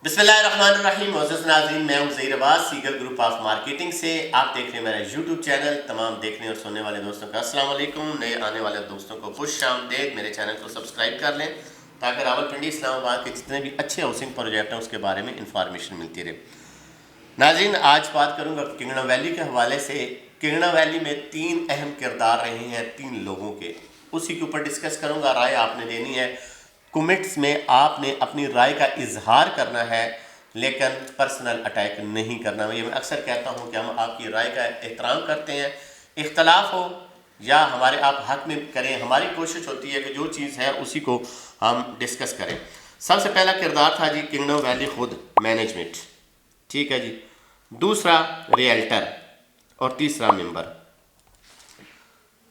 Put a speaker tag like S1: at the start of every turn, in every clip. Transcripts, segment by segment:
S1: بسم اللہ الرحمن الرحیم. معزز ناظرین، میں ہوں ظہیر عباس، سیگل گروپ آف مارکیٹنگ سے. آپ دیکھ رہے ہیں میرا یوٹیوب چینل. تمام دیکھنے اور سننے والے دوستوں کا السلام علیکم. نئے آنے والے دوستوں کو خوش آمدید. میرے چینل کو سبسکرائب کر لیں تاکہ راولپنڈی اسلام آباد کے جتنے بھی اچھے ہاؤسنگ پروجیکٹ ہیں اس کے بارے میں انفارمیشن ملتی رہے. ناظرین، آج بات کروں گا کنگنا ویلی کے حوالے سے. کنگنا ویلی میں 3 اہم کردار رہے ہیں 3 لوگوں کے، اسی کے اوپر ڈسکس کروں گا. رائے آپ نے دینی ہے. کمنٹس میں آپ نے اپنی رائے کا اظہار کرنا ہے، لیکن پرسنل اٹیک نہیں کرنا. یہ میں اکثر کہتا ہوں کہ ہم آپ کی رائے کا احترام کرتے ہیں، اختلاف ہو یا ہمارے آپ حق میں کریں. ہماری کوشش ہوتی ہے کہ جو چیز ہے اسی کو ہم ڈسکس کریں. سب سے پہلا کردار تھا جی کنگنا ویلی خود مینجمنٹ، ٹھیک ہے جی. دوسرا ریئلٹر اور تیسرا ممبر.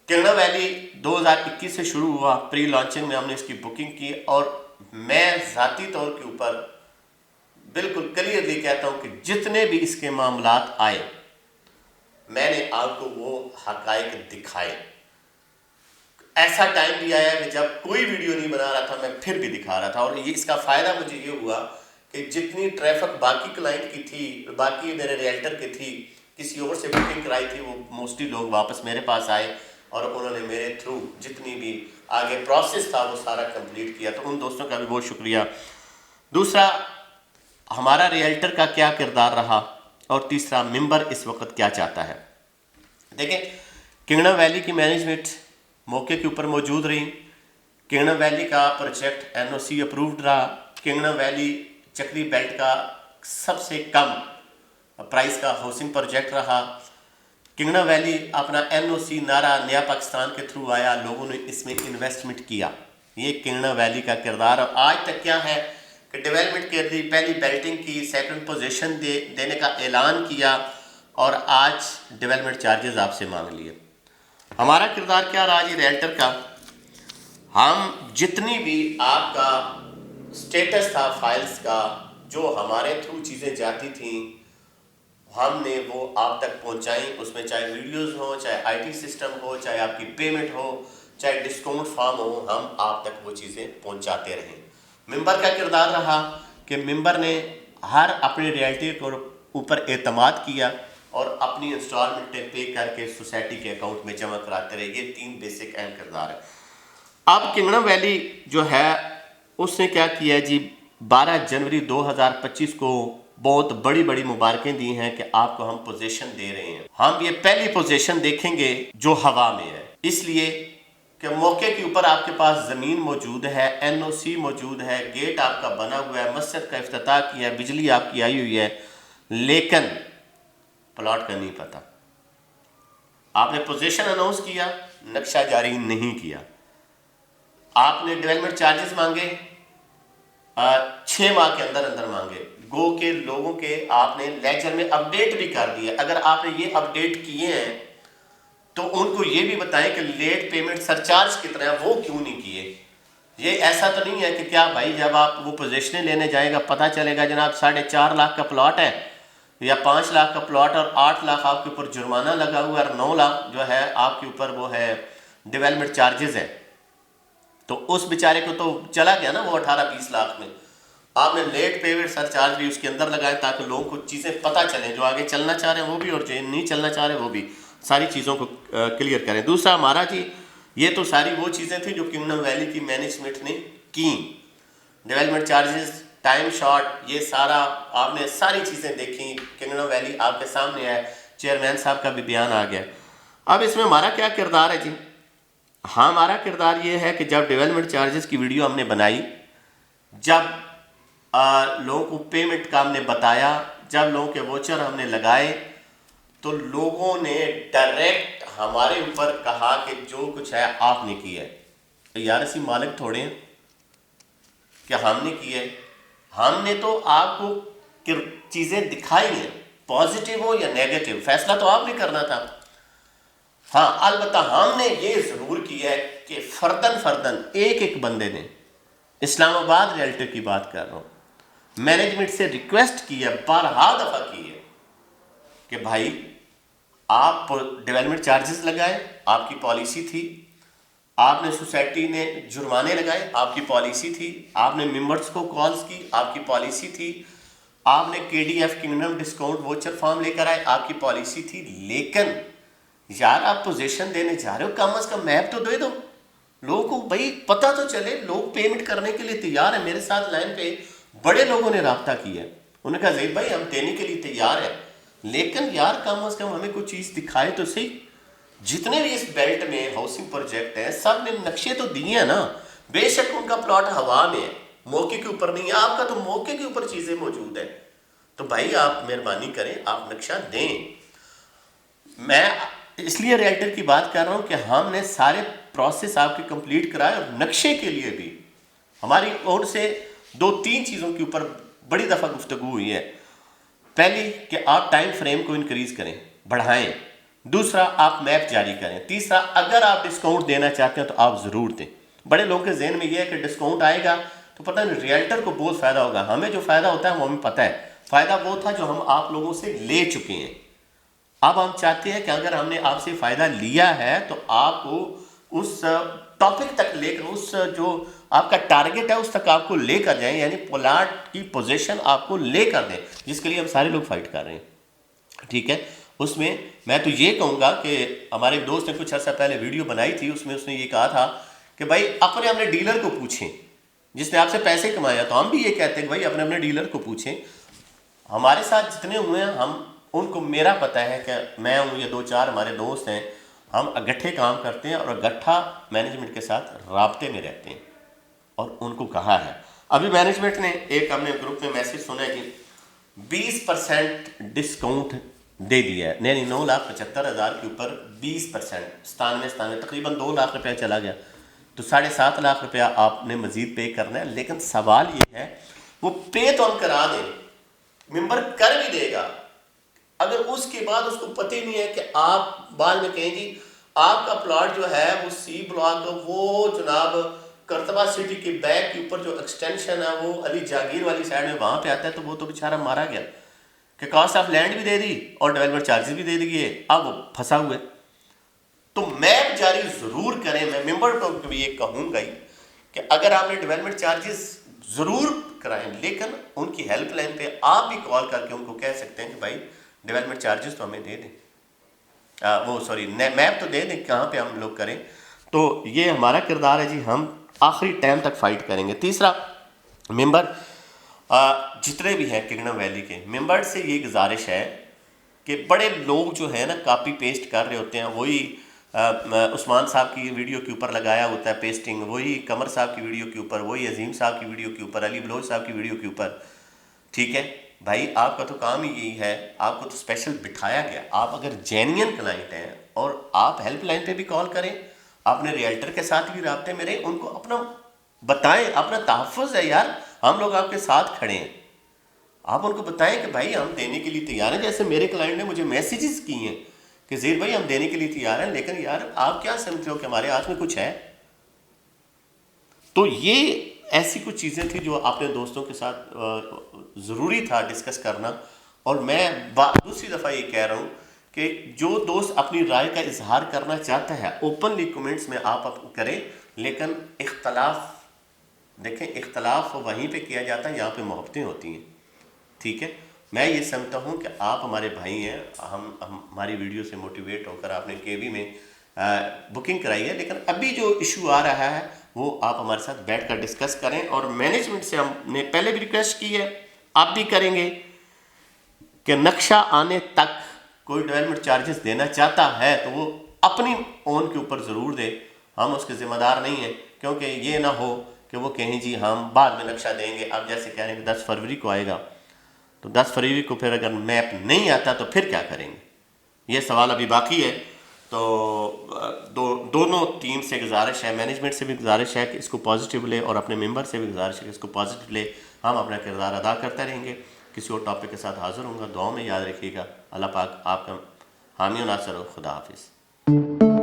S1: کنگنا ویلی 2021 سے شروع ہوا. پری لانچنگ میں ہم نے اس کی بکنگ کی اور میں ذاتی طور کے اوپر بالکل کلیئرلی کہتا ہوں کہ جتنے بھی اس کے معاملات آئے میں نے آپ کو وہ حقائق دکھائے. ایسا ٹائم بھی آیا کہ جب کوئی ویڈیو نہیں بنا رہا تھا میں پھر بھی دکھا رہا تھا، اور اس کا فائدہ مجھے یہ ہوا کہ جتنی ٹریفک باقی کلائنٹ کی تھی، باقی میرے ریئلٹر کی تھی، کسی اور سے بکنگ کرائی تھی، وہ موسٹلی لوگ واپس میرے پاس آئے اور انہوں نے میرے تھرو جتنی بھی آگے پروسیس تھا وہ سارا کمپلیٹ کیا. تو ان دوستوں کا بھی بہت شکریہ. دوسرا ہمارا ریئلٹر کا کیا کردار رہا اور تیسرا ممبر اس وقت کیا چاہتا ہے. دیکھیں، کنگنا ویلی کی مینجمنٹ موقع کے اوپر موجود رہی. کنگنا ویلی کا پروجیکٹ NOC اپرووڈ رہا. کنگنا ویلی چکری بیلٹ کا سب سے کم پرائز کا ہاؤسنگ پروجیکٹ رہا. کنگنا ویلی اپنا NOC نعرہ نیا پاکستان کے تھرو آیا، لوگوں نے اس میں انویسٹمنٹ کیا. یہ کنگنا ویلی کا کردار. اور آج تک کیا ہے کہ ڈیولپمنٹ کر دی، پہلی بیلٹنگ کی، سیکنڈ پوزیشن دینے کا اعلان کیا اور آج ڈیولپمنٹ چارجز آپ سے مانگ لیے. ہمارا کردار کیا رہا جی ریئلٹر کا؟ ہم جتنی بھی آپ کا سٹیٹس تھا فائلز کا، جو ہمارے تھرو چیزیں جاتی تھیں ہم نے وہ آپ تک پہنچائیں. اس میں چاہے ویڈیوز ہوں، چاہے IT سسٹم ہو، چاہے آپ کی پیمنٹ ہو، چاہے ڈسکاؤنٹ فارم ہو، ہم آپ تک وہ چیزیں پہنچاتے رہیں. ممبر کا کردار رہا کہ ممبر نے ہر اپنی ریئلٹی کے اوپر اعتماد کیا اور اپنی انسٹالمنٹیں پے کر کے سوسائٹی کے اکاؤنٹ میں جمع کراتے رہے. یہ 3 بیسک اہم کردار ہے. اب کنگنا ویلی جو ہے اس نے کیا کیا جی، 12 جنوری 2025 کو بہت بڑی بڑی مبارکیں دی ہیں کہ آپ کو ہم پوزیشن دے رہے ہیں. ہم یہ پہلی پوزیشن دیکھیں گے جو ہوا میں ہے، اس لیے کہ موقع کے اوپر آپ کے پاس زمین موجود ہے، NOC موجود ہے، گیٹ آپ کا بنا ہوا ہے، مسجد کا افتتاح کیا ہے، بجلی آپ کی آئی ہوئی ہے، لیکن پلاٹ کا نہیں پتا. آپ نے پوزیشن اناؤنس کیا، نقشہ جاری نہیں کیا. آپ نے ڈیولپمنٹ چارجز مانگے، 6 ماہ کے اندر اندر مانگے. گو کے لوگوں کے آپ نے لیجر میں اپڈیٹ بھی کر دیا. اگر آپ نے یہ اپڈیٹ کیے ہیں تو ان کو یہ بھی بتائیں کہ لیٹ پیمنٹ سرچارج کتنا ہے، وہ کیوں نہیں کیے. یہ ایسا تو نہیں ہے کہ کیا بھائی جب آپ وہ پوزیشنیں لینے جائیں گا پتہ چلے گا جناب 4.5 لاکھ کا پلاٹ ہے یا 5 لاکھ کا پلاٹ اور 8 لاکھ آپ کے اوپر جرمانہ لگا ہوا ہے اور 9 لاکھ جو ہے آپ کے اوپر وہ ہے ڈیولپمنٹ چارجز ہے. تو اس بیچارے کو تو چلا گیا نا وہ 18-20 لاکھ میں. آپ نے لیٹ پیمنٹ سر چارج بھی اس کے اندر لگائے تاکہ لوگوں کو چیزیں پتہ چلیں، جو آگے چلنا چاہ رہے ہیں وہ بھی اور جو نہیں چلنا چاہ رہے ہیں وہ بھی ساری چیزوں کو کلیئر کریں. دوسرا ہمارا جی، یہ تو ساری وہ چیزیں تھیں جو کنگنا ویلی کی مینجمنٹ نے کی. ڈیولپمنٹ چارجز، ٹائم شارٹ، یہ سارا آپ نے ساری چیزیں دیکھیں. کنگنا ویلی آپ کے سامنے ہے، چیئرمین صاحب کا بھی بیان آ گیا. اب اس میں ہمارا کیا کردار ہے جی؟ ہمارا کردار یہ ہے کہ جب ڈیولپمنٹ چارجز کی ویڈیو ہم نے بنائی، جب لوگوں کو پیمنٹ کا ہم نے بتایا، جب لوگوں کے ووچر ہم نے لگائے، تو لوگوں نے ڈائریکٹ ہمارے اوپر کہا کہ جو کچھ ہے آپ نے کیا ہے. یار اسی مالک تھوڑے ہیں کہ ہم نے کیا ہے. ہم نے تو آپ کو چیزیں دکھائی ہیں، پازیٹیو ہو یا نیگیٹو، فیصلہ تو آپ نے کرنا تھا. ہاں البتہ ہم نے یہ ضرور کیا ہے کہ فردن ایک ایک بندے نے، اسلام آباد ریئلٹر کی بات کر رہا ہوں، مینجمنٹ سے ریکویسٹ کی ہے، بارہا دفعہ کی ہے کہ بھائی آپ ڈیولپمنٹ چارجز لگائے، آپ کی پالیسی تھی. آپ نے سوسائٹی نے جرمانے لگائے، آپ کی پالیسی تھی. آپ نے ممبرس کو کالز کی، آپ کی پالیسی تھی. आपने KDF kingdom discount voucher form लेकर आए, आपकी पॉलिसी थी, लेकिन यार आप पोजीशन देने जा रहे हो, कम से कम मैप तो दे दो लोगों को, भाई पता तो चले। लोग पेमेंट करने के लिए तैयार है। मेरे साथ लाइन पे बड़े लोगों ने राब्ता किया है, उन्होंने कहा ज़हीर भाई हम देने के लिए तैयार हैं, लेकिन यार कम से कम हमें कुछ चीज़ दिखाए तो सही। जितने भी इस बेल्ट में हाउसिंग प्रोजेक्ट हैं सब ने नक्शे तो दिए हैं ना। बेशक उनका प्लॉट हवा में है, मौके के ऊपर नहीं है, आपका तो मौके के ऊपर चीज़ें मौजूद है। तो भाई आप मेहरबानी करें, आप नक्शा दें। मैं इसलिए रियल्टर की बात कर रहा हूँ कि हमने सारे प्रोसेस आपके कंप्लीट कराए, और नक्शे के लिए भी हमारी ओर से 2-3 चीज़ों के ऊपर बड़ी दफ़ा गुफ्तगू हुई है। पहली कि आप टाइम फ्रेम को इंक्रीज़ करें, बढ़ाएं। दूसरा, आप मैप जारी करें। तीसरा, अगर आप डिस्काउंट देना चाहते हैं तो आप ज़रूर दें। बड़े लोगों के जहन में यह है कि डिस्काउंट आएगा तो पता नहीं रियल्टर को बहुत फ़ायदा होगा। हमें जो फ़ायदा होता है वो हमें पता है, फ़ायदा वो था जो हम आप लोगों से ले चुके हैं। अब हम चाहते हैं कि अगर हमने आपसे फ़ायदा लिया है तो आपको उस टॉपिक तक लेकर, उस जो आपका टारगेट है उस तक आपको लेकर जाएं, यानी प्लाट की पोजीशन आपको लेकर दें, जिसके लिए हम सारे लोग फाइट कर रहे हैं। ठीक है, उसमें मैं तो ये कहूँगा कि हमारे एक दोस्त ने कुछ अर्सा पहले वीडियो बनाई थी, उसमें उसने ये कहा था कि भाई अपने अपने डीलर को पूछें जिसने आपसे पैसे कमाया। तो हम भी ये कहते हैं कि भाई अपने अपने डीलर को पूछें। हमारे साथ जितने हुए हैं हम उनको, मेरा पता है कि मैं हूँ, ये 2-4 हमारे दोस्त हैं, हम इकट्ठे काम करते हैं और इकट्ठा मैनेजमेंट के साथ राब्ते में रहते हैं। और उनको कहा है, अभी मैनेजमेंट ने एक, हमने ग्रुप में मैसेज सुना है कि 20% डिस्काउंट दे दिया है, यानी 9,75,000 के ऊपर 20%, 97 तकरीबन 2 लाख रुपया चला गया। तो 7.5 लाख रुपया आपने मजीद पे करना है। लेकिन सवाल ये है, वो पे तो हम करा दें, मेंबर कर भी देगा, अगर उसके बाद उसको पता ही नहीं है कि आप बाद में कहें जी आपका प्लॉट जो है वो C ब्लॉक, वो जनाब करतबा सिटी के बैक के ऊपर जो एक्सटेंशन है वो अली जागीर वाली साइड में वहां पे आता है, तो वो तो बेचारा मारा गया कि कॉस्ट ऑफ लैंड भी दे दी और डेवलपमेंट चार्जेस भी दे दिए, अब वो फंसा हुए। तो मैप जारी जरूर करें। मैं मेंबर को भी ये कहूँगा ही कि अगर आपने डेवलपमेंट चार्जेस जरूर कराएं, लेकिन उनकी हेल्पलाइन पे आप भी कॉल करके उनको कह सकते हैं कि भाई डेवलपमेंट चार्जेस तो हमें दे दें, वो सॉरी मैप तो दे दें कहाँ पे हम लोग करें। तो ये हमारा किरदार है जी, हम आखिरी टाइम तक फाइट करेंगे। तीसरा, मेंबर जितने भी हैं किंगडम वैली के मेंबर से ये गुजारिश है कि बड़े लोग जो है ना कॉपी पेस्ट कर रहे होते हैं, वही उस्मान साहब की वीडियो के ऊपर लगाया होता है पेस्टिंग, वही कमर साहब की वीडियो के ऊपर, वही अजीम साहब की वीडियो के ऊपर, अली बलोच साहब की वीडियो के ऊपर। ठीक है भाई, आपका तो काम ही यही है, आपको तो स्पेशल बिठाया गया। आप अगर जेन्युइन क्लाइंट हैं और आप हेल्पलाइन पे भी कॉल करें, अपने रियल्टर के साथ भी राब्ते में रहें, उनको अपना बताएं, अपना तहफ़्फ़ुज़ है यार, हम लोग आपके साथ खड़े हैं। आप उनको बताएं कि भाई हम देने के लिए तैयार हैं। जैसे मेरे क्लाइंट ने मुझे मैसेजेस किए हैं कि ज़हीर भाई हम देने के लिए तैयार हैं, लेकिन यार आप क्या समझते हो कि हमारे हाथ में कुछ है। तो ये ऐसी कुछ चीज़ें थी जो अपने दोस्तों के साथ ज़रूरी था डिस्कस करना। और मैं दूसरी दफ़ा ये कह रहा हूँ कि जो दोस्त अपनी राय का इजहार करना चाहता है ओपनली कमेंट्स में आप करें, लेकिन इख्तलाफ देखें, इख्तलाफ वहीं पे किया जाता है, यहाँ पे मोहब्बतें होती हैं। ठीक है, मैं ये समझता हूँ कि आप हमारे भाई हैं, हम हमारी वीडियो से मोटिवेट होकर आपने केवी में बुकिंग कराई है, लेकिन अभी जो इशू आ रहा है वो आप हमारे साथ बैठकर डिस्कस करें। और मैनेजमेंट से हमने पहले भी रिक्वेस्ट की है, आप भी करेंगे कि नक्शा आने तक कोई डेवलपमेंट चार्जेस देना चाहता है तो वो अपनी ओन के ऊपर ज़रूर दे, हम उसके ज़िम्मेदार नहीं हैं। क्योंकि ये ना हो कि वो कहें जी हम बाद में नक्शा देंगे। अब जैसे कह रहे हैं कि 10 फरवरी को आएगा, तो 10 फरवरी को फिर अगर मैप नहीं आता तो फिर क्या करेंगे, ये सवाल अभी बाकी है। तो दोनों टीम से गुजारिश है, मैनेजमेंट से भी गुजारिश है कि इसको पॉजिटिव ले, और अपने मेंबर से भी गुजारिश है कि इसको पॉजिटिव ले। हम अपना किरदार अदा करते रहेंगे। किसी और टॉपिक के साथ हाजिर होऊंगा। दुआ में याद रखिएगा। अल्लाह पाक आपका हामी और नासर हो। खुदा हाफिज़।